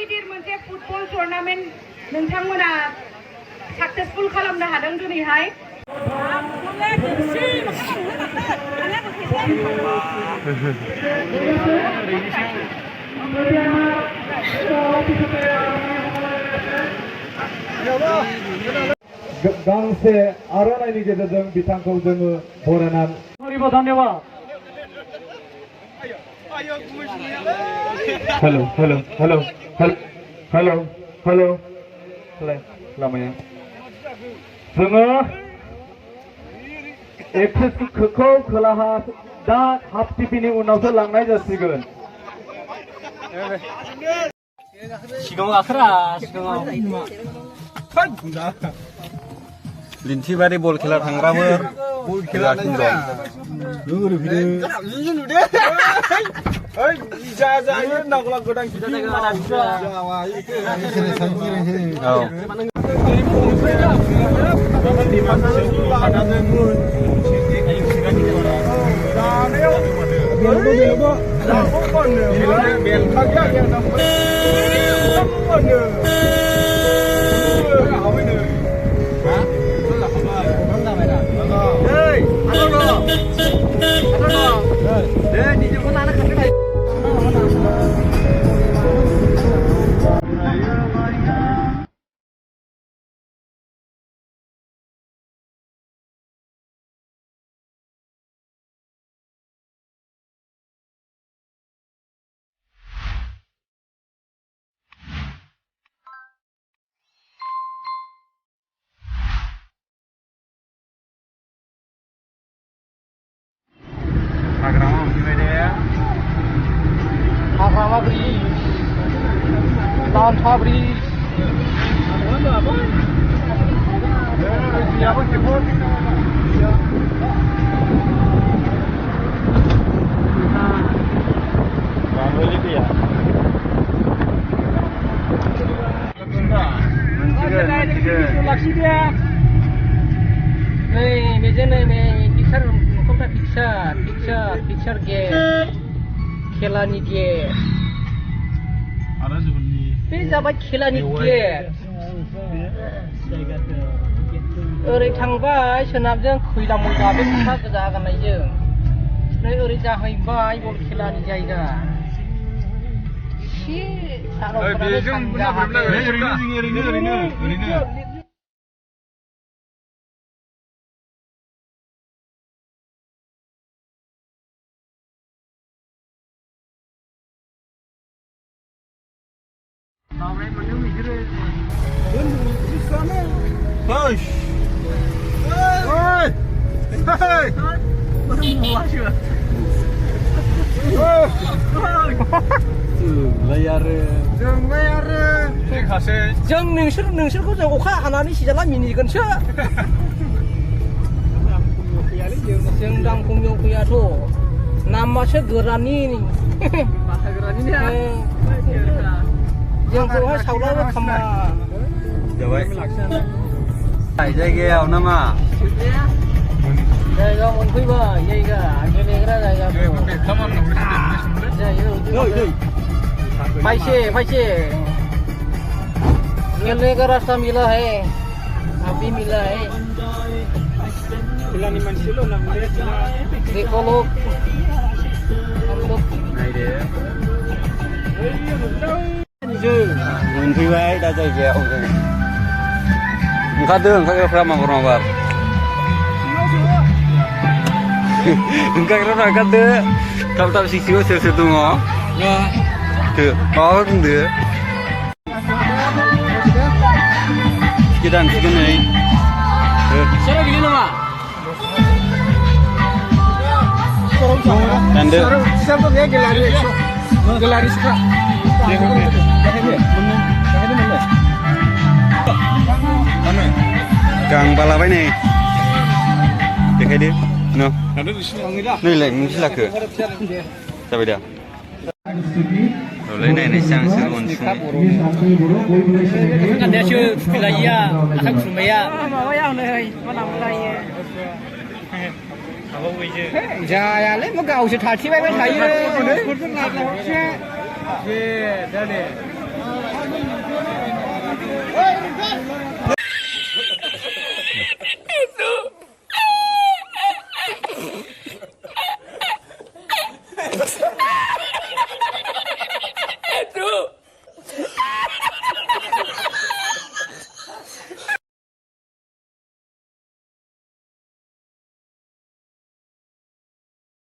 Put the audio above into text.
गिदिर मोनसे football tournament नोंथांमोना साक्सेसफुल खालामनो हादों दिनैहाय गांसे आर'नाइनि गेजेरजों बिथांखौ जोङो बरायनानै धन्यबाद hello hello hello hello hello लामाया जोङो एक्सेसखौ खोलाहा दा हाफ टिपिनि उनावसो लांनाय जासिगोन सिगाङाव गाखोरा सिगाङाव लिन्थिबारि बल खेला थांग्राफोर बल खेला Hagrama Bridge, Lanta Bridge. Picture game, खेलानि गेट बे जाबाय खेलानि गेट ओरै थांबाय सोनाबजों खैला मैला बे कुर्ता गोजा गाननायजों नै ओरै जाहैबाय बल खेलानि जायगा एसे सानाव Push! Hey! Hey! जों नोंसोरखौ जों अखा हानानै सिजाला मिनिगोनसो जों दांखमियाव फैयाथ' नामासो गोरानि जोंखौहाय सावलाबो खामा जायगायाव नामा जायगायाव मोनफैबाय जायगा गेलेग्रा जायगाखौ फायसे खेलने का रास्ता मिला है अभी मिला है देखो लोग हम लोग मोनफैबाय दा जायगायाव ओंखारग्राफ्रा माबार ओंखारग्राफ्रा ओंखारदो थाब सिक्सिङाव सोर दङ माबाफोर बुंदो टिकेट दानसिगोन नै Siapa gini nama? दानदो Siapa dia gelari suka? गां बालाबाय नै देखायदो न नैलाय नोंसो लाखो जाबाय दा औलाय नायनायसै आं सोर अनसुं गान्दायासो थुखैलायिया आखाइ खुरमाया माबाया हनै मोनामलायो जायालै मा गावसो थाथिबायबाय थायो